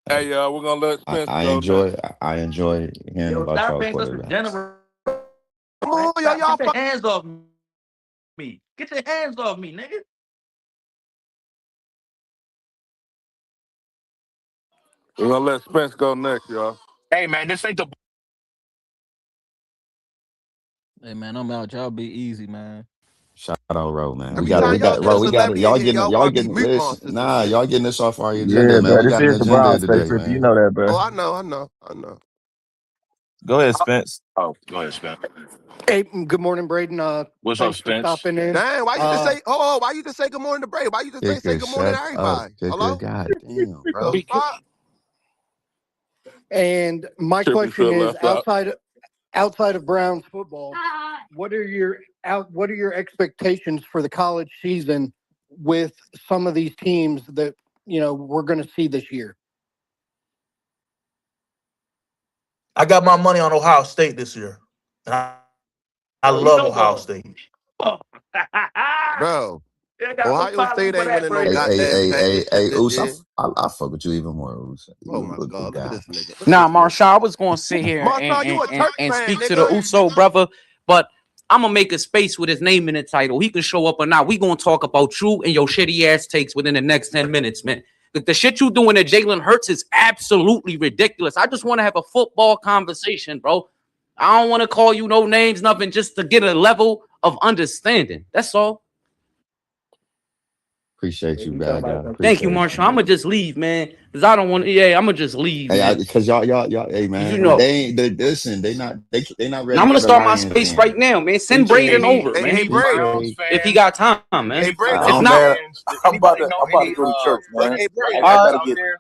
Hey, we're gonna let I, Spence I go enjoy next. I enjoy hearing Yo, about stop y'all being such a quarterbacks. general, Come man. on, yo, Stop. y'all. Get your hands off me. Get your hands off me, nigga. We're gonna let Spence go next, y'all. Hey man, this ain't the Hey man, I'm out. Y'all be easy, man. Shout out, Ro, man. Every We time y'all got, get a bro. We got it. celebrity in here, Y'all y'all want to be getting mute this. monsters and Nah, shit. y'all getting this off our agenda, Yeah, man. bro. We This got an is the agenda Brown State today, Trip. You man. know that, bro. Oh, I know. Go ahead, Spence. Oh, go ahead, Spence. Hey, good morning, Braden. What's up, Thanks for Spence? stopping in. Dang, why you just Uh, say? Oh, why you just say good morning to Bray? Why you just say Kicker, good morning to shut up, everybody? kicker. Hello? God damn, bro. because, Fuck. and my Trippy question foot is, left out. outside of Browns football, what are your expectations for the college season with some of these teams that we're going to see this year? I got my money on Ohio State this year. And I Oh, you love know Ohio ball. State. Oh. Bro, I got some Ohio problems State for ain't that, winning no Hey, Braden. hey, goddamn hey, hey, championship hey, this Oos, year. I fuck with you even more, Oos. Oh You my a good God, look at guy. this nigga. Look at Nah, this nigga. Marshall, I was going to sit here Marshawn, you a Turk and fan, speak to the nigga. Uso brother, but I'm going to make a space with his name in the title. He can show up or not. We going to talk about you and your shitty ass takes within the next 10 minutes, man. The shit you doing at Jalen Hurts is absolutely ridiculous. I just want to have a football conversation, bro. I don't want to call you no names, nothing, just to get a level of understanding. That's all. Appreciate Yeah, you, you talking bad guy. about some Thank you, Appreciate you, Marshall. I'm man. going to just leave, man, because I don't want to. Yeah, I'm going to just leave, Hey, man. because y'all, hey, You man, know. listen. They not And ready I'm for gonna the start my Lions space game. right now, man. Send Hey, Braden over, Hey, man. hey, any Bray. Browns If he fans, got time, Hey, man. Bray, If look. Oh not, man, Fans, I'm about anybody to know I'm about to any go to church, Look, man. hey, Bray. I Braves gotta out get there?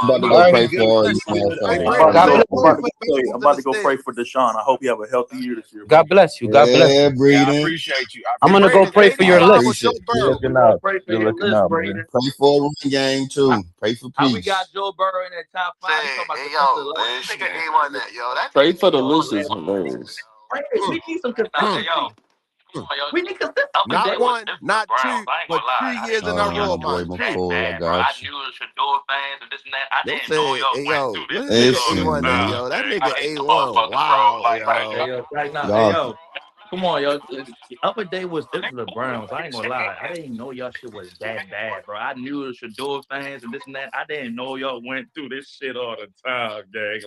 About to all go right. pray Any good for all you listen, Hey, motherfuckers. Bray, I'm about look, to God send go. bless, your I'm boy about to brother. for go the pray. I'm Bengals in about the to go state. pray for Deshaun. I hope he have a healthy year this year, God bro. bless you. God bless Yeah, you. Yeah, I breeding. appreciate you. I I'm Hey, gonna appreciate go Braden, you. pray change for the I your profile of list. Joe appreciate. You're Burrow. looking we gonna out. pray for You're your looking list, out, man. Braden. Pray for a run game How, too. Pray for how we peace. got Joe Burrow in that top five? You Say, talking about hey, defensive yo, last where this year? nigga A1 at, yo? That Pray nigga for the A1 list look is hilarious. Braden, mm, we need some mm, consistency. mm. We need consistency, Not Braden. one, not two, but 3 years in a Oh, row, my boy man. Two. McCoy, I got you. They said, hey, yo, where this nigga Listen, A1 at, man. yo? That nigga A1, wow, Hey yo. yo, right now, hey Y'all, yo, come on, yo. The other day was this was the Browns. I ain't gonna lie. I didn't know y'all shit was that bad, bro. I knew it was Shador fans and this and that. I didn't know y'all went through this shit all the time, gang.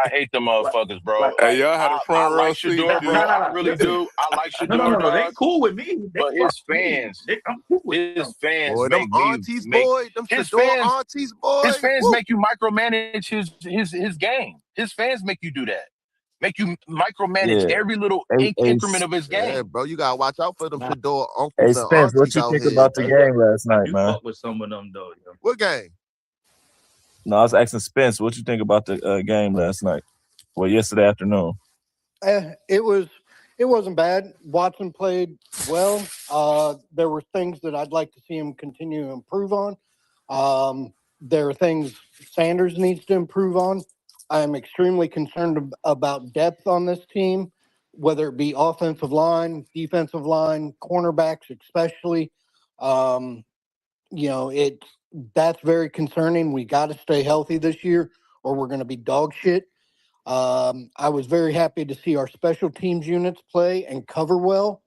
I hate the Like, motherfuckers, bro. like, Hey, Like y'all had a I front row like seat, Shador, bro. G. I really Listen, do. I like no, Shador, no, no. They dog. cool with me. They But fuck his me. fans, I'm cool with his them. fans Boy, them make me aunties, make boy, them his Shador fans aunties, boy. his fans Woo. make you micromanage his game. His fans make you do that. Make you micromanage Yeah. every little Hey, hey, increment of his Yeah, game. bro, you gotta watch out for them Nah, Shador hey, uncles and Spence, what aunties you out think here, about the I man. do, game last I night, do man? fuck with some of them though, yo. What game? No, I was asking Spence, what you think about the game last night? Well, yesterday afternoon. It wasn't bad. Watson played well. There were things that I'd like to see him continue to improve on. There are things Sanders needs to improve on. I'm extremely concerned about depth on this team, whether it be offensive line, defensive line, cornerbacks, especially. Um, it that's very concerning. We got to stay healthy this year, or we're going to be dog shit. I was very happy to see our special teams units play and cover well.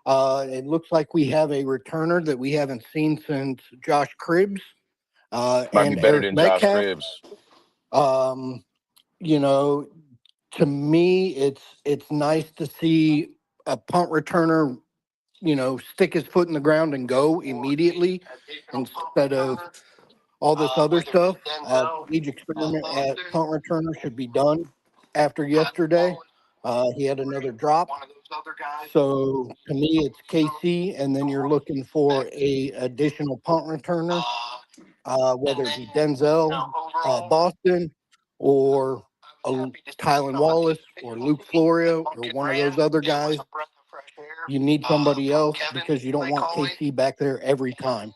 It looks like we have a returner that we haven't seen since Josh Cribbs Might be and better Eric than Josh Metcalf. Cribbs. Um, you know, to me, it's nice to see a punt returner, stick his foot in the ground and go immediately instead of all this other stuff. Each experiment at punt returner should be done after yesterday. He had another drop. So to me, it's KC, and then you're looking for a additional punt returner, whether it be Denzel, Boston, or Tylan Wallace, or Luke Florio, or one of those other guys. You need somebody else because you don't want KC back there every time.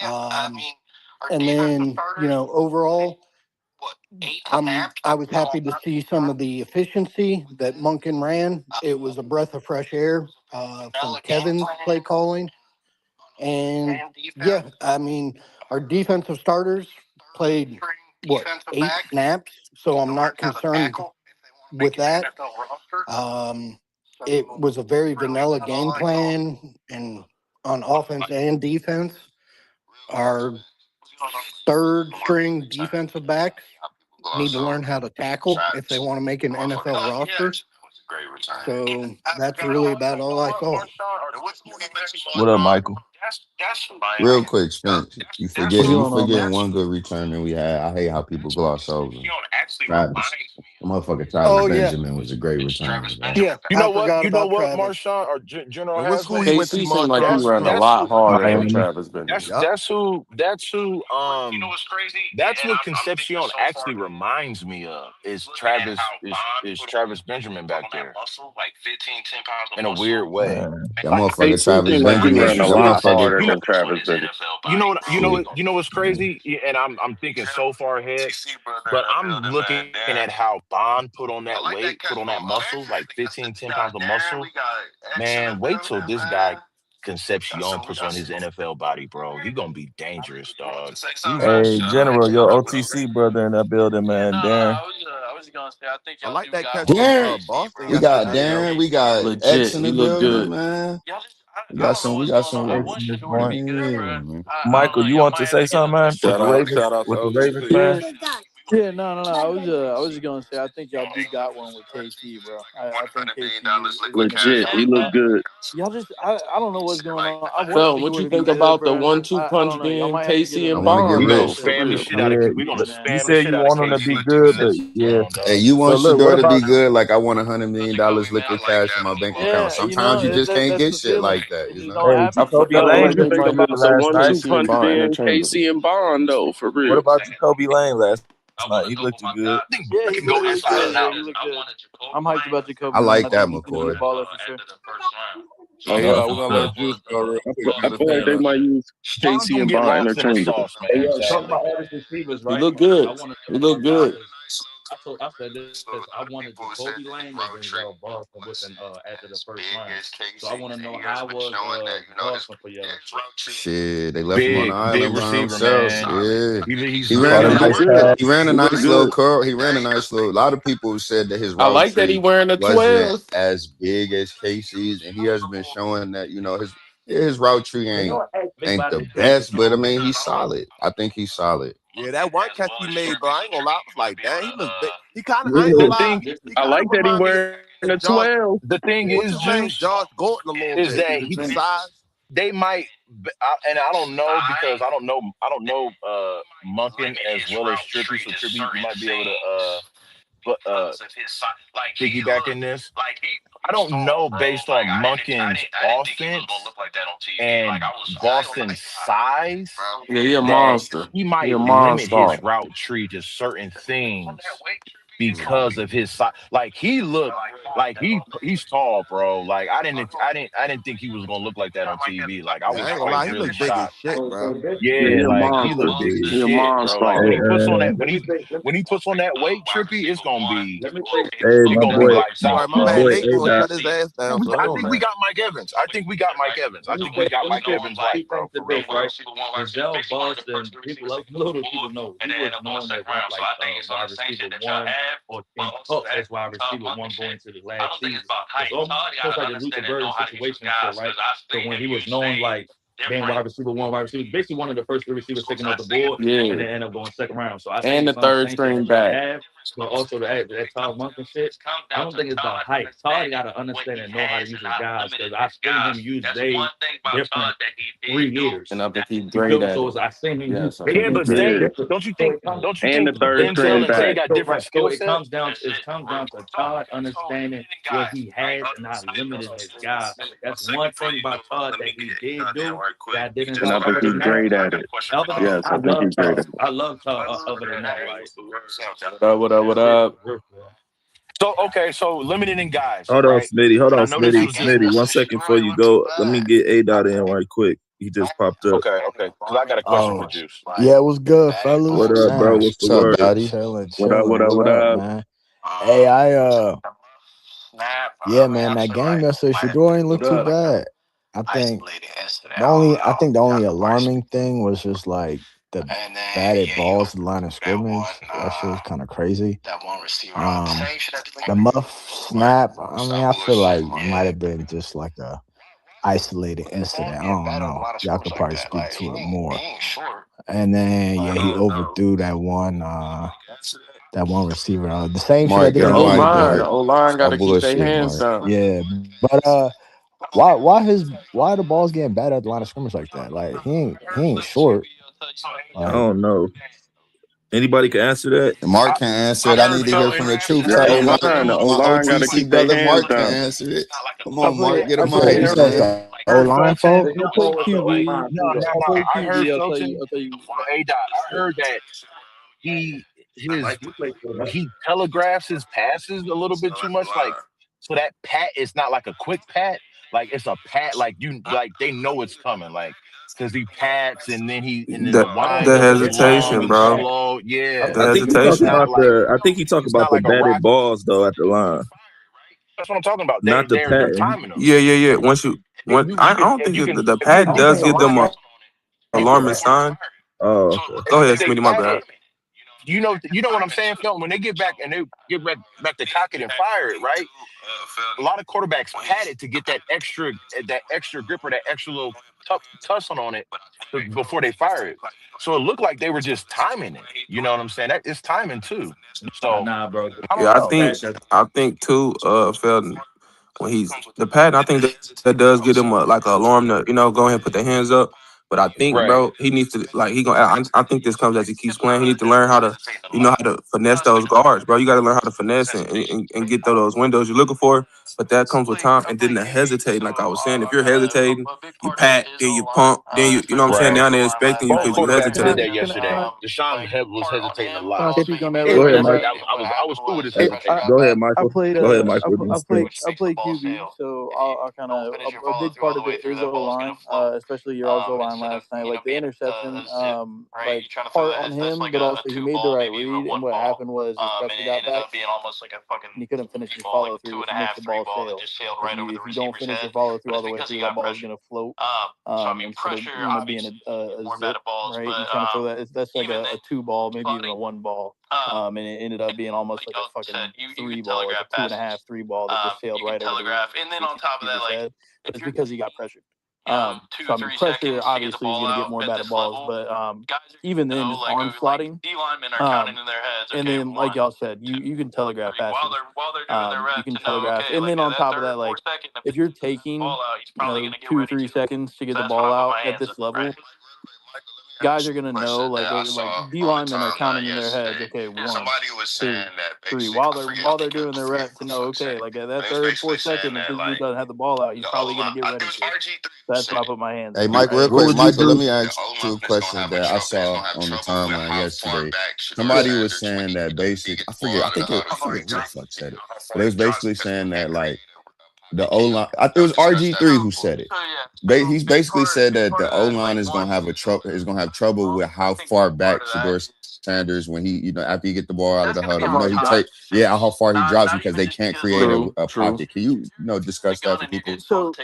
Um, and then, overall, I was happy to see some of the efficiency that Monken ran. It was a breath of fresh air from Kevin's play calling. And yeah, I mean, our defensive starters played what 8 snaps, so I'm not concerned with that. It was a very vanilla game plan, and on offense and defense, our third string defensive backs need to learn how to tackle if they want to make an NFL roster. So that's really about all I saw. What up, Michael? Real quick, Spence. You What's you going on, man? forgetting one good returner we had. I hate how people gloss over Travis. The motherfucker Oh Travis yeah, Benjamin was a great returner, bro. yeah. You I know what? forgot You know about what, Travis. Marshawn or General And what school he Haslam? went to, KC seemed like he Marshawn? ran a That's lot who. harder than Miami. Travis Benjamin. Yup. That's who. That's what Concepcion actually reminds me of. Is Travis Benjamin back there in a weird way? Man. That Like motherfucker KC Travis seemed like he Benjamin. ran a That lot motherfucker. harder you know, than Travis Benjamin. Shit. you know what's crazy, and I'm thinking so far ahead, but I'm looking at how Bond put on that weight, put on that muscle, like 15, 10 pounds of muscle. Man, wait till this guy Concepcion puts on his NFL body, bro. He gonna be dangerous, dog. Hey, General, your OTC brother in that building, man. Darren. I like that catch from Darren. Boston We got yesterday, yo. Darren. We got X Legit, in he the looked building, good. man. We got some X in this joint. yeah, man. Michael, you want to say something, man? Shout out to With the Ravens OTC. fan? Yeah, no. I was just gonna say I think y'all do got one with KC, bro. I think KC is a better Legit, he route looked guy. good. Y'all just I don't know what's going on. I want Felton, what Shador you to be think good, about the bro. 1-2 I punch don't know. Y'all being might have to get Casey him I and want to in get Bond We gonna though? rich. For spam the real. shit out of. Yeah, We gonna you spam the said shit you out of want him to be KC too. good, Send but it to yeah. him, Hey, dog. you So want look, what Shador to be about good? Like I want $100 million liquid cash in my bank account. Yeah, Sometimes you just can't that's get the shit feeling. like that, It you just know. don't hey happen. Jacoby Felton, what Lane you looked think good about the last night? 1-2 punch being Casey and Bond though? For What real. about Jacoby Lane last night? He looked good. I think Yeah, Bond he can go looked inside good. and Yeah, out. he looked good. I'm hyped about I Jacoby Lane. like I that, think he's gonna be a McCoy. baller for sure. Oh No, yeah, for we're gonna sure. let Juice go real I quick, feel like they man. might use Bond Casey gonna and get Bond lost in the interchangeably. sauce, Hey, man. yo, talk Sadly. about All receivers, he right? looked good. I want to He know looked why good. because I said this. I wanted Jacoby Lane or Denzel Boston within after the first round. So I want to know how was Boston for y'all. Shit, they left him on the Big island by receiver, himself. man. Yeah. He's He big ran Caught a a He enough looked nice nice where good. pass. he ran a He looked nice little good. curl. He ran a nice little. A lot of people said that his I route like that he tree wearing a wasn't 12. as big as Casey's, and he has been showing that, you know, his route tree You know ain't what? Big ain't body the receiver best, but I too. mean he's solid. I think he's solid. Yeah, that one catch he made, bro. I ain't gonna lie. I was like, damn, he looked big. He kind of, I ain't Yeah. gonna the lie. thing. He I kind of like that he remind me wearing of a Josh. 12. The thing What's is, his name? Juice, Josh Gordon a little is bit. that The size. they might, and I don't know because I don't know Munkin as well as Trippy. So Trippy, you might be able to but piggyback in this. I don't know based on Munkin's offense and Boston's size Yeah, he a that monster. he He a might limit his monster. route tree to certain things because of his size. Like he looked like he's tall, bro. Like I didn't think he was gonna look like that on TV. Like Yeah, I ain't I gonna was lie. He really look big as shocked. shit, bro. Yeah, he Yeah, a like he monster. looked big as He a shit, bro. Like monster. when Hey, he puts on that Let when he puts on that weight, Trippy, me say hey, it's my gonna be boy, lights All right, out, my my bro. man boy, Nate A gonna dot. shut his ass down, so it I don't think we matter. got Mike Evans. I think we got Mike Evans. I think we got let me Mike say Evans light, two bro. things to For real, this, for real. right? Denzel Boston, people little people know he was known as one like wide receiver one or in up as wide receiver one going into the last season. It's almost like a Luther Burden situation and shit, right? So when he was known like being wide receiver, basically one of the first three receivers taking off the board and Yeah. then end up going second round. So I And think the some of the third same shit string that they back. have, but also that Todd Monken shit. I don't think it's about height. Todd got to understand and know how to use his guys because I've seen him use they different 3 years. And I think he's You feel great me? at So it. it's, I seen him use Yes, I they think Yeah, he's but great using at Zay, it. different. don't you And think the third Denzel string and Zay back. got So different right, so skill sets? it comes down to Todd understanding what he has and not limiting his guys. That's one thing about Todd that he did do that I didn't And see. I think Other he's than that, great at it. Yes, I think he's great at it. I love Todd. Other than that, like What up, what up, that what shit. up? So okay, so limited in guys, Hold on, right? Smitty. Hold And I on, know this Smitty. was just Smitty, 1 second before you go. Let me get A dot in right quick. He just popped up. okay. Because I got a question for Oh, Juice. yeah, what's good, fellas? What up, bro? Damn, What's the What's up, word? Dottie? chilling, What up, what chilling. up, What what up, up? man? Hey, yeah, man, that game yesterday, Shador ain't What look too up? bad. I think the only alarming thing was just like the batted balls to the line of scrimmage. That shit was kind of crazy. The muff snap. I mean, I feel like it might have been just like a isolated incident. I don't know. Y'all could probably speak to it more. And then he overthrew that one receiver. The same shit I Mark, did get The a against O the mic, line, the Mark. O line got Stop to keep their bullshit, hands Mark. down. yeah, but why the balls getting batted at the line of scrimmage like that? Like he ain't short. I Like don't know. Anybody can answer that? Mark can answer I it. I heard need to hear Felton. from the truth Yeah, O teller. line, the O My line got to OTC keep their brother hands Mark can down. answer it. Come I on, Mark, get a I feel like mic. you heard, said it's I the O heard line Felton. fault. If you play QB, No, no, if you no. play I heard QB, Felton. I'll tell you. A-Dot. I heard that his Like you play quarterback. he telegraphs his passes a little bit too much. Like, so that pat is not like a quick pat. Like it's a pat. Like they know it's coming. Like because he pats and then the I don't wind know up what is they call long him. and slow. Yeah, I think he it's talk not about like the a batted rock. balls though at the line, That's what I'm talking about. not the They're patting. timing them. Yeah. You I can don't if think you that can the if you pad look does at the give them line a alarming sign. Oh, okay. Go ahead, if they Smitty. My pat bad. it. You know what I'm saying, Phil? When they get back and they get back to cock it and fire it, right? A lot of quarterbacks pat it to get that extra grip or that extra little tussle on it before they fire it. So it looked like they were just timing it. You know what I'm saying? That it's timing too. So Nah, bro. I don't Yeah, know. I think too, Felton, when he's the pad, I think that does give them like an alarm to, go ahead and put their hands up. But I think, Right. bro, he needs to I think this comes as he keeps playing. He needs to learn how to, how to finesse those guards, bro. You got to learn how to finesse and get through those windows you're looking for. But that comes with time. And then the hesitating, like I was saying, if you're hesitating, you pat, then you pump, then you know what I'm saying, Right. down there expecting you Both because you quarterbacks did hesitated. that yesterday. Deshaun was hesitating a Can lot. I speak on that And real Go ahead, quick, yesterday, Mike. bro? I was cool with his Hey, hesitation. go ahead, I Michael. played Go ahead, Michael. I played QB, so I'll kind of a big part of it is O line, especially your all's O line last night. Like the interception, like part on him, but also he made the right read. And what happened was his pressure got back, and he couldn't finish his follow through, which makes the ball sail. If you don't finish your follow through all the way through, that ball is gonna float. Instead of being a zip, right? You trying to throw that. That's like a two ball, maybe even a one ball. And it ended up being almost like a fucking three ball, like a 2.5, three ball that just sailed right over the head. But it's because he got pressured. So I mean, pressure obviously is going to get more batted balls, but even then, just arm slotting. And then, like y'all said, you can telegraph passes. You can telegraph, and then on top of that, like if you're taking 2-3 seconds to get the ball out at this level, guys are gonna know like D linemen are counting in their heads. Okay, 1, 2, 3. While they're doing their reps to know. Okay, like at that third, 4th second, if this dude doesn't have the ball out, he's probably gonna get ready to. That's when I put my hands Hey, up. Mike, real Right? What quick, would you Michael, let do? me ask you a question that I saw on the timeline yesterday. Somebody was saying that I forget who the fuck said it, but it was basically saying that like the O line. It was RG3 who said it. He's basically said that the O line is gonna have trouble with how far back Shador Sanders when he after you get the ball out of the huddle. How far he drops because they can't create True. a pocket. Can you discuss that for people? So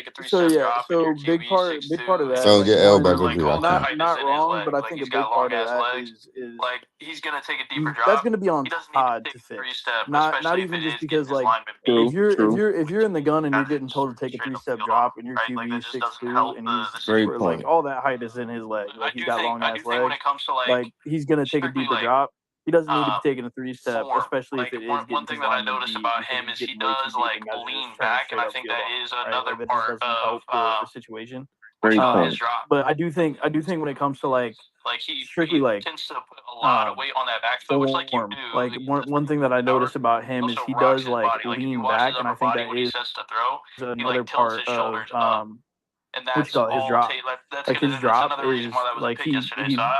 big part of that, So like get L one, back over here. I think. not wrong, but I think a big part of that is that's going to be on Todd to fix. Not even just because like if you're in the gun and you're getting told to take a 3-step drop and your QB is 6'2" and he's Great like point. all that height is in his leg, like he's got long ass legs, like he's going to take a deeper drop. He doesn't need to be taking a 3-step, especially if it is getting his lineman beat because he's getting way too deep and guys are just trying to straight up field on him, right? Like that just doesn't help the situation. Great point. But I do think when it comes to like strictly like form, like one thing that I noticed about him is he does like lean back, and I think that is another part of what you call it, his drop. Like his drop is like he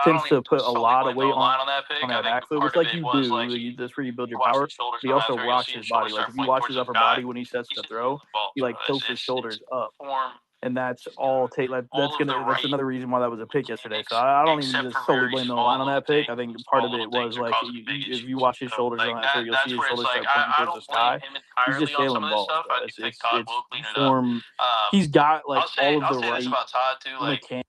tends to put a lot of weight on that back foot, which like you do. That's where you build your power. But he also rocks his body. Like if you watch his upper body when he sets to throw, he like tilts his shoulders up. And that's all that's another reason why that was a pick yesterday. So I don't even just solely blame the line on that pick. I think part of it was like if you watch his shoulders on that throw, you'll see his shoulders start pointing towards the sky. He's just sailing balls, bro. It's form. He's got like all of the right mechanics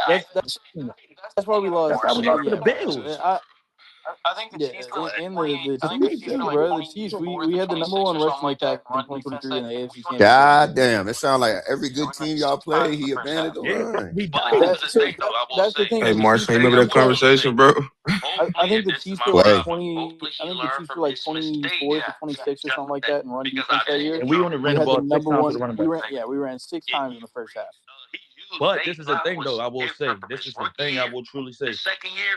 That's why we lost. That's why we lost to the Bills. And the Chiefs too, bro. The Chiefs. We had the number one rushing attack in 2023 in the AFC Championship. God damn, it sounds like every good team y'all play, he abandoned the Yeah, run. he died. That's the thing. Hey, The Marsh, Chiefs you were, remember that conversation, bro? I think the Chiefs were like Play. 20. I think the Chiefs were like 24th or 26th or something like that in run defense that year. And we only ran We the had the ball 6 number times to one. the running back. We ran 6 times in the first half. But this is the thing, though. I will say, this is the thing I will truly say.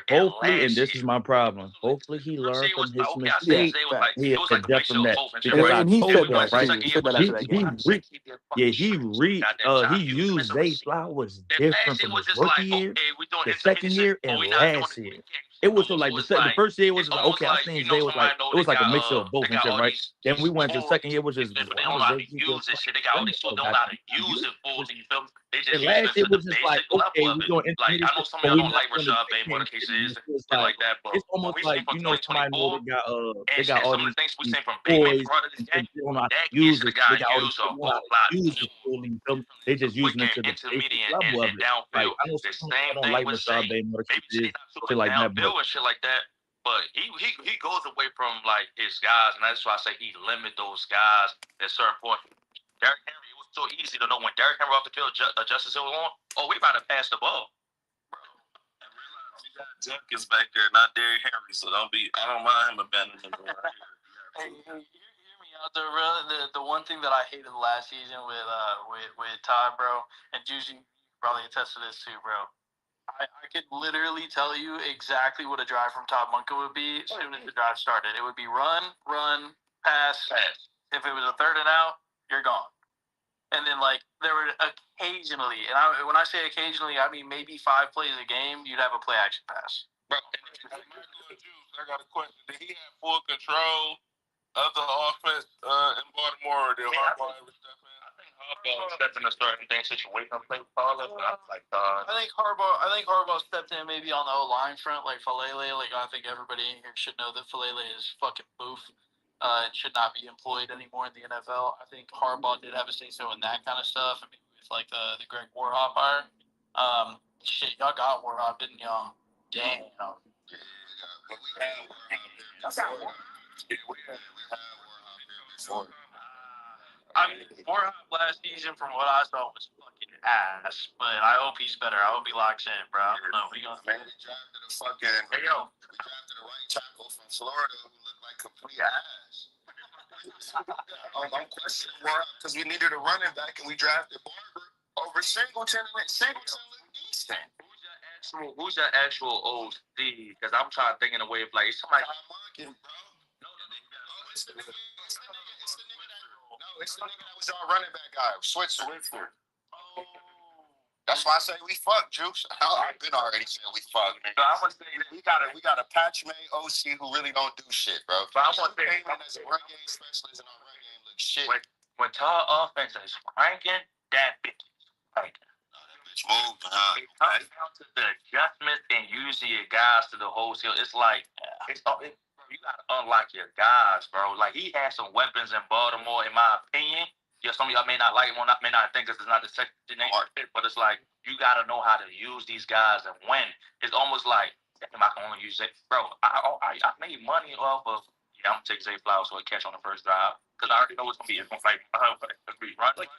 Hopefully, and this is my problem. Hopefully, he learned from his mistake. He adapt from that because I And he told said y'all, that right? too. He said that after that game. He used Zay Flowers different from his rookie year, the second year, and last year. it was so like the first year was just like, okay, I think Zay was like, it was like a mixture of both and shit, right? Then we went to the second year, which is but they don't know how to use this shit. They got all these people don't know how to use it fully. You feel me? They just use it to the basic level of it. Like I know some of y'all don't like Rashad Bateman cases and like that, but it's almost we like from somebody know 2024 they got all some of these the things we seen from Bateman boys part of this and game. they don't know how to That use kid should it. have They gotten got all these used a people know how whole to lot use it fully. You feel me? They just using it to the basic intermediate level of and it. Like downfield. I know The some same people don't thing like with Rashad Zay. Bateman Maybe shit not shit super like that, but downfield and shit like that. But he goes away from like his guys, and that's why I say he limit those guys at certain point. Derrick Henry, it was so easy to know when Derrick Henry off the field, Justice Hill on. Oh, we about to pass the ball. Jenkins back there, not Derrick Henry, so I don't mind him abandoning the ball right here. Hey, hear me out there, bro. The one thing that I hated last season with Todd, bro, and Juicy probably attest to this too, bro. I could literally tell you exactly what a drive from Todd Monken would be as soon as the drive started. It would be run, pass. If it was a 3rd and out, you're gone. And then, like, there would occasionally, and when I say occasionally, I mean maybe 5 plays a game, you'd have a play action pass. Bro, I got a question. Did he have full control of the offense in Baltimore, or did Harbaugh ever step in? I think Harbaugh stepped in a certain thing situation. Play caller, but I like I think Harbaugh stepped in maybe on the O-line front, like Falele. Like I think everybody in here should know that Falele is fucking boof. And should not be employed anymore in the NFL. I think Harbaugh did have a say-so in that kind of stuff. I mean, with like the Greg Warhop hire. Shit, y'all got Warhop, didn't y'all? Damn. I mean, Warhop last season, from what I saw, was fucking ass. But I hope he's better. I hope he locks in, bro. I don't know. We drafted the right tackle from Florida who looked like complete ass. I'm questioning Warhop because we needed a running back and we drafted Barber over Singleton, and Singleton looked decent. Who's your actual OC? Because I'm trying to think in a way of like somebody. It's the nigga that was our running back guy, Switzer. That's why I say we fuck, Juice. I've been already saying we fuck, man. So I'm gonna say we got a patch made OC who really don't do shit, bro. But I'm gonna say as a run game specialist and our run game look shit. When Todd offense is cranking, that bitch is cranking. Bitch moving, huh? It comes down to the adjustments and using your guys to the wholesale. It's like you gotta unlock your guys, bro. Like he had some weapons in Baltimore, in my opinion. Yeah, some of y'all may not like him, may not think this is not the second name, but it's like you gotta know how to use these guys and win. It's almost like damn, I can only use it, bro. I made money off of I'm gonna take Zay Flowers so he catch on the first drive because I already know it's gonna be like run. Like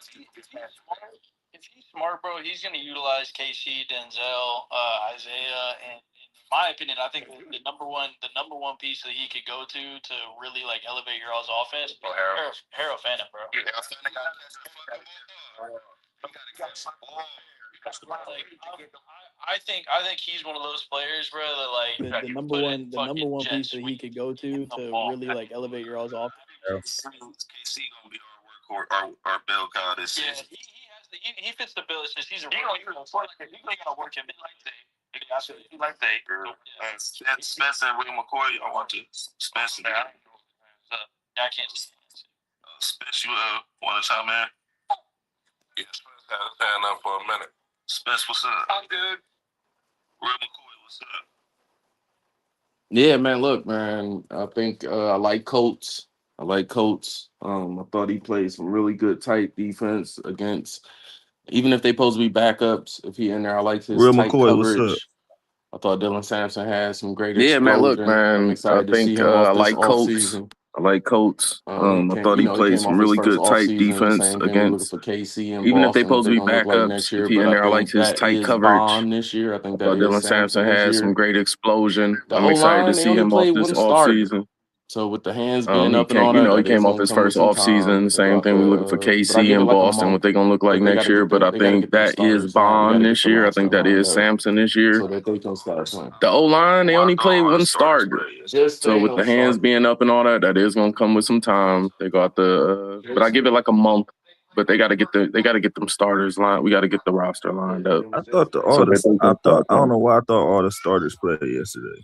if he's smart, bro, he's gonna utilize KC, Denzel, Isaiah, and in my opinion, I think the number one piece that he could go to really like elevate your all's offense. Harold Phantom, bro. Yeah, I think he's one of those players, bro, that like the number one piece that he could go to really like elevate your all's offense. KC gonna be our Bill Cowell this season. He fits the bill. It's just he's a he gonna work him in like that. He like that. And Spencer and William McCoy, I want to Spencer. I can't. Spence, you want to chime in? Yeah, Spence had his hand up for a minute. Spence, what's up? I'm good. Real McCoy, what's up? Yeah, man. Look, man. I think I like Coates. I thought he played some really good tight defense against, even if they supposed to be backups. If he in there, I like his Real tight McCoy, coverage. what's up? I thought Dylan Sampson had some great Yeah, man. Look, explosion. man. I'm excited to see him I off this like Coates. offseason. I like Coates. I thought he He played came some off his really first good tight offseason. defense Same thing we're looking against. for KC and Even if they Boston, supposed to be they're gonna look like backups, next year. if he But in I there, I like think his that tight is coverage. Bond this year. I think I that thought is Dylan Sampson this had year. some great explosion. The I'm excited to O-line, they see only him off played this one start. offseason. So with the hands being up and He all came, that, he that is came off gonna his come with first some offseason. time. Same thing we looking for But I KC give it and like a Boston, what month they gonna look like because they next gotta year. get But I they gotta think get them that is starters lined. We gotta Bond get this the year. I roster think that lined is up Sampson this year. so that they can start playing. The O-line, they only played one starter. Just So ain't with no the hands starter. being up and all that, that is gonna come with some time. They got but I give it like a month. But they gotta get them starters lined. We gotta get the roster lined up. I thought So that they I can start don't playing. know why I thought all the starters played yesterday.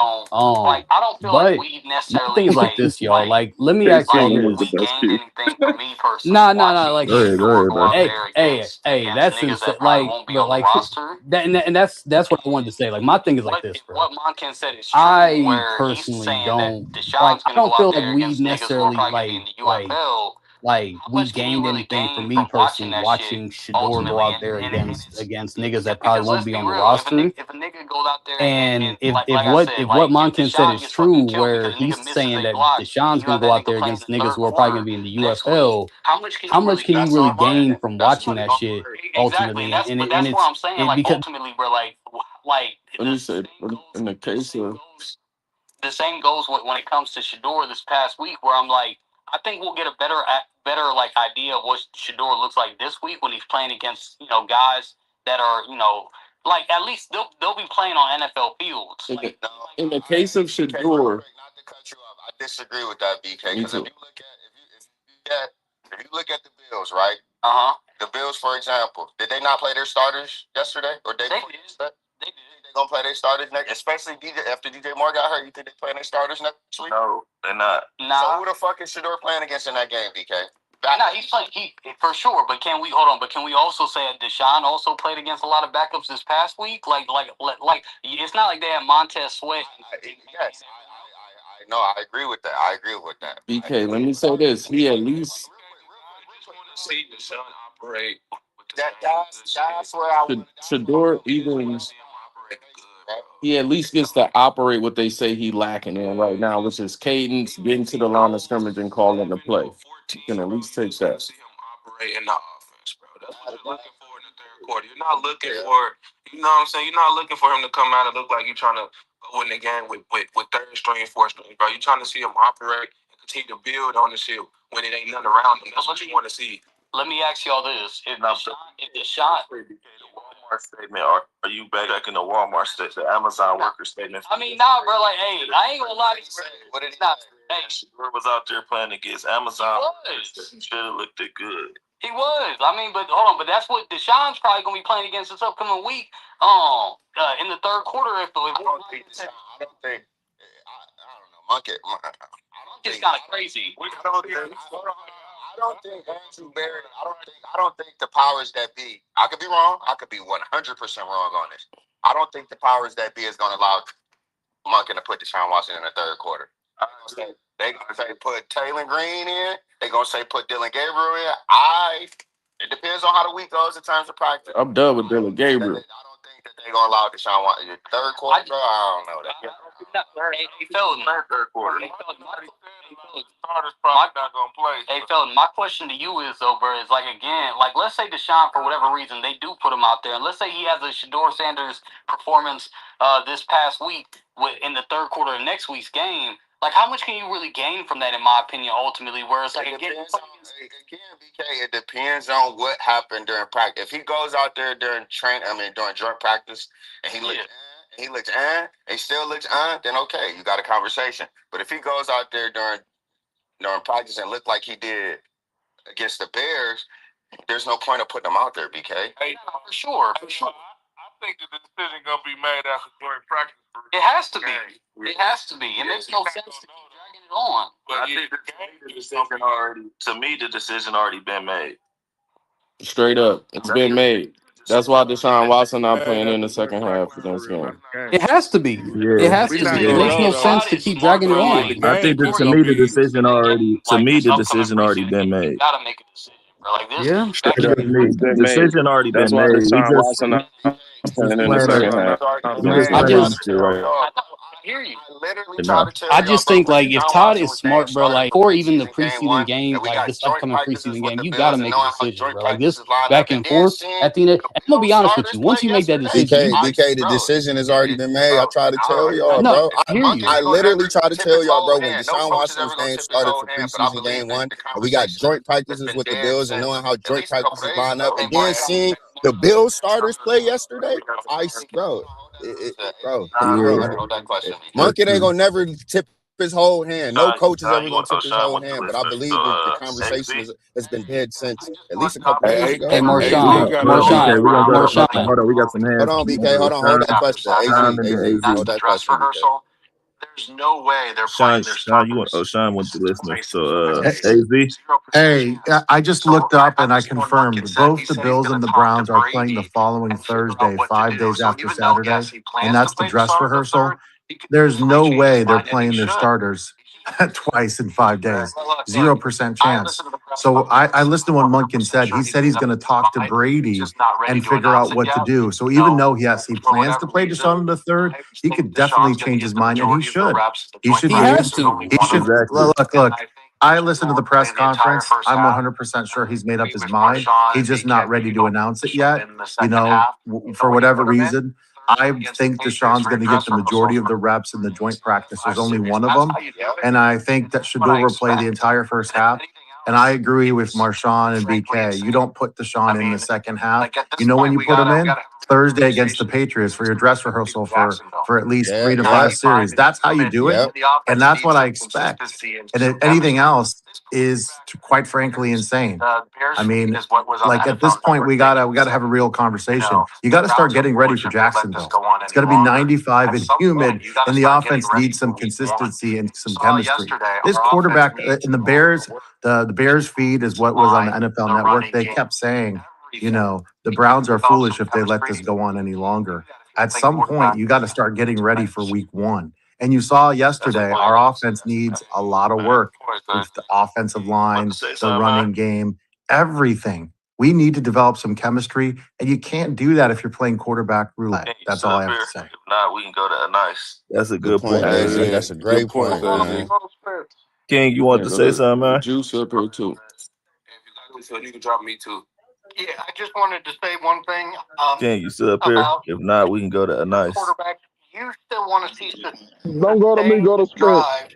Like I don't feel like weed necessarily like this, y'all. Like, let me ask That's y'all the this. best gained pill. anything for me personally. Nah, watching like, Go ahead, Shador go bro. out there against that's niggas insane. that probably won't be on the like roster. that's what I wanted to say. Like, my thing is like What this, if bro. what Monken said is true, I where he's personally saying that don't Deshaun's like. I gonna don't go out feel like there weed against niggas who are necessarily probably gonna be in the like UFL like we gained anything for me personally watching Shador go out there against niggas that probably won't be on the roster. If a nigga goes out there And if like I said, if what Monken said Deshaun is gets fucking true, killed where because a he's nigga misses saying a that block, Deshaun's you gonna have go that out nigga there playing against in the niggas third who are probably quarter gonna be in the next week. UFL, How much can how you much really? can you That's really all right. gain from That's watching what. that shit Exactly, and ultimately? that's And that's it's what I'm saying. Like because ultimately, we're like Let me say, in the case of the same goes when it comes to Shador this past week, where I'm like, I think we'll get a better like idea of what Shador looks like this week when he's playing against guys that are like at least they'll be playing on NFL fields. in the case of Shador, Not to cut you off, I disagree with that, BK. me Because too. if you look at the Bills, right? The Bills, for example, did they not play their starters yesterday or day before yesterday? They did. They gonna play their starters next, especially after DJ Moore got hurt. You think they playing their starters next week? No, they're not. So who the fuck is Shador playing against in that game, BK? No, he's playing for sure. But can we hold on? But can we also say that Deshaun also played against a lot of backups this past week? Like it's not like they had Montez Sweat. Yes, I know. I agree with that. I agree with that. BK, let me say this: he at least See Deshaun operate. That's where I Shador even he at least gets to operate what they say he lacking in right now, which is cadence, getting to the line of scrimmage and calling the play. You can at least take that. See him operate in the offense, bro. That's what you're looking for in the third quarter. You're not looking for, you know what I'm saying? You're not looking for him to come out and look like you're trying to go in the game with third string, fourth string, bro. You're trying to see him operate and continue to build on the shit when it ain't nothing around him. That's what you want to see. Let me ask y'all this: if Deshaun, the Walmart statement, are you back in the Walmart statement, the Amazon worker statement? I mean, nah, bro. Like, hey, I ain't gonna lie to you. What did he Nah, say? hey, Shador was out there playing against Amazon. He Should have looked it good. he was. I mean, but hold on. But that's what Deshaun's probably gonna be playing against this upcoming week. In the third quarter, if I don't think. I don't know. Monkey. it's kind of crazy. I don't think Andrew Barry. I don't think the powers that be. I could be wrong. I could be 100% wrong on this. I don't think the powers that be is going to allow Monken to put Deshaun Watson in the third quarter. They gonna say put Taylor Green in. They gonna say put Dylan Gabriel in. It depends on how the week goes in terms of practice. I'm done with Dylan Gabriel. I don't think that they're gonna allow Deshaun Watson in the third quarter. Bro, I don't know that. Hey, Felton. Third quarter. Starters probably not gonna play. Hey, Felton, my question to you is though, bro, is like again, like let's say Deshaun for whatever reason they do put him out there, and let's say he has a Shador Sanders performance this past week in the third quarter of next week's game. Like, how much can you really gain from that, in my opinion, ultimately? Where it's like, again, BK, it depends on what happened during practice. If he goes out there during during joint practice, and he looks still looks then okay, you got a conversation. But if he goes out there during practice and look like he did against the Bears, there's no point of putting him out there, BK. Hey, for sure. I think the decision gonna be made after joint practice. It has to be. It has to be. It makes no sense to keep dragging it on. I think the decision already. To me, the decision already been made. Straight up, it's been made. That's why Deshaun Watson not playing in the second half of this game. it has to be. Yeah, It has to be. It makes no sense to keep dragging it on. I think that to me the decision already been made. You gotta make a decision, bro. Like this. Yeah. Straight up, it's been made. Decision already That's been why made. Deshaun Watson not playing in the second half. We just I playing just this shit right I hear you. I literally now. try to tell I y'all, just bro, think when like if Deshaun Todd Watson is was smart, bro, started like or even the game preseason one, game, and we like got this joint upcoming practices preseason with game, the you Bills gotta and make a knowing how decision, joint bro. Like this practices line back up, and and then forth seeing at the end. And I'm gonna Bills be honest with starters you. play Once you make that yesterday. decision, you BK, The bro, decision has already been made. I try to tell y'all, no, bro. I hear you. I literally try to tell y'all, bro, when Deshaun Watson's name started for preseason game one, and we got joint practices with the Bills and knowing how joint practices line up, and then seeing the Bills starters play yesterday, bro, Yeah, Monkey ain't gonna never tip his whole hand. No coach is ever you gonna want tip his whole hand. But I believe that the conversation has been dead since at least a couple days ago. Hey, we Marshawn, gonna go. Marshawn. Hold on, we got some Hold hands. on, BK. Hold on. Hold that question. Sean and then AZ. AZ. Hold that question, BK. There's no way they're Sean, playing their you want? Oh, Sean wants to listen. So, AZ. Hey, I just looked up and I confirmed both the Bills and the Browns are playing the following Thursday, 5 days after Saturday, and that's the dress rehearsal. There's no way they're playing their starters twice in 5 days. 0% chance. So I listened to what Monken said. He said he's going to talk to Brady and figure out what to do. So even though he plans to play Deshaun in the third, he could definitely change his mind, and he should. He should He do. has to. He should. Exactly. Look. I listened to the press conference. I'm 100% sure he's made up his mind. He's just not ready to announce it yet. You know, for whatever reason. I think Deshaun's going to get the majority of the reps in the joint practice. There's only one of them. And I think that Shador will play the entire first half. And I agree with Marshawn and BK. You don't put Deshaun in the second half. You know when you put him in? Thursday against the Patriots for your dress rehearsal for at least 3 to 5 series. That's how you do it. And that's what I expect. And anything else is, quite frankly, insane. I mean, like at this point, we gotta have a real conversation. You got to start getting ready for Jacksonville. It's going to be 95 and humid, and the offense needs some consistency and some chemistry. This quarterback in the Bears, the Bears feed is what was on the NFL Network. They kept saying, you know, the Browns are foolish if they let this go on any longer. At some point, you got to start getting ready for week 1. And you saw yesterday, our offense needs a lot of work with the offensive line, the running game, everything. We need to develop some chemistry, and you can't do that if you're playing quarterback roulette. That's all I have to say. Nah, we can go to a nice. That's a Good good point, point, Hey, AZ. AZ. That's a good great point, point, AZ. man. King, you want to say something, man? Juice up here too. You can drop me too. Yeah, I just wanted to say one thing. King, you still up here? About If not, we can go to a nice. quarterback. You still want to see Don't go to me. Go to Spence. drive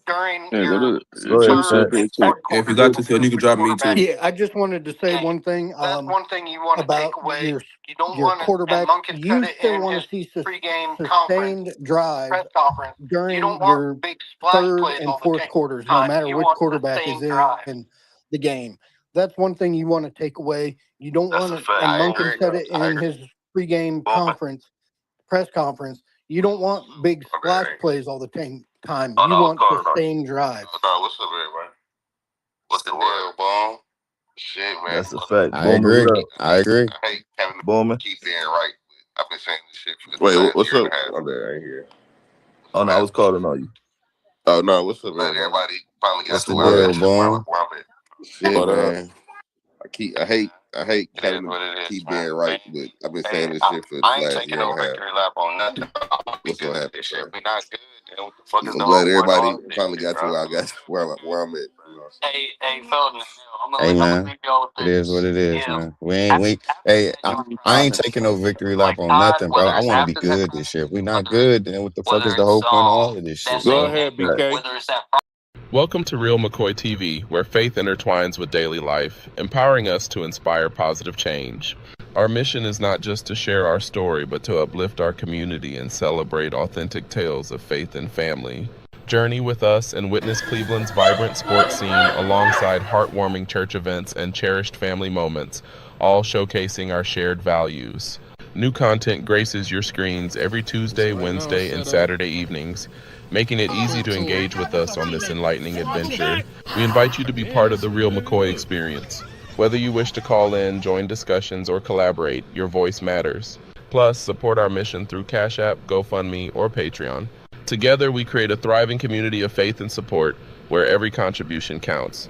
during Yeah, your go to Go ahead, Juice up Spence. here too. If you got to, you can drop me too. Yeah, I just wanted to say one thing. That's one thing you want to About take away. your You don't your want to. quarterback. And Monken You said it still in want his to see pregame sustained drives press conference. You during don't your want big splash third plays and all the fourth time. quarters, no matter You which want quarterback is sustained drive. in the game. That's one thing you want to take away. You don't That's want a to, fact. and I Monken agree. said it I in agree. his pregame press conference. You don't want big splash plays all the time. Oh, You no, want what's going on? sustained drives. No, what's up, everybody? What's the deal, Bone? Shit, man. That's a fact. I Boomer, agree. what up? I agree. I hate having to Boomer. keep being right. I've been saying this shit for the Wait, last what's year up? and a half. I'm there. I ain't here. Oh, no, I was calling on you. Oh no, what's up, But man? everybody finally got What's to the where deal, I'm boy? at. Shit, What up? man. I hate It is having what to it is, keep man. being right, but I've been saying this I shit for the I ain't last taking year and no a half. victory lap on nothing. I'm gonna be What's good gonna at happen, this shit. bro? If we not good, then what the fuck is I'm the glad whole point of everybody all this finally shit, got to bro? where I'm at. You know what I'm saying? Hey, Felton, I'm Hey, gonna man. leave y'all with It is what it is, man. Hey, I ain't taking no victory lap on nothing, bro. I want to be good this year. If we not good, then what the fuck is the whole point of all of this shit, Go bro? ahead, BK. whether it's that Welcome to Real McCoy TV, where faith intertwines with daily life, empowering us to inspire positive change. Our mission is not just to share our story, but to uplift our community and celebrate authentic tales of faith and family. Journey with us and witness Cleveland's vibrant sports scene alongside heartwarming church events and cherished family moments, all showcasing our shared values. New content graces your screens every Tuesday, Wednesday, and Saturday evenings, making it easy to engage with us on this enlightening adventure. We invite you to be part of the Real McCoy experience. Whether you wish to call in, join discussions, or collaborate, your voice matters. Plus, support our mission through Cash App, GoFundMe, or Patreon. Together, we create a thriving community of faith and support where every contribution counts.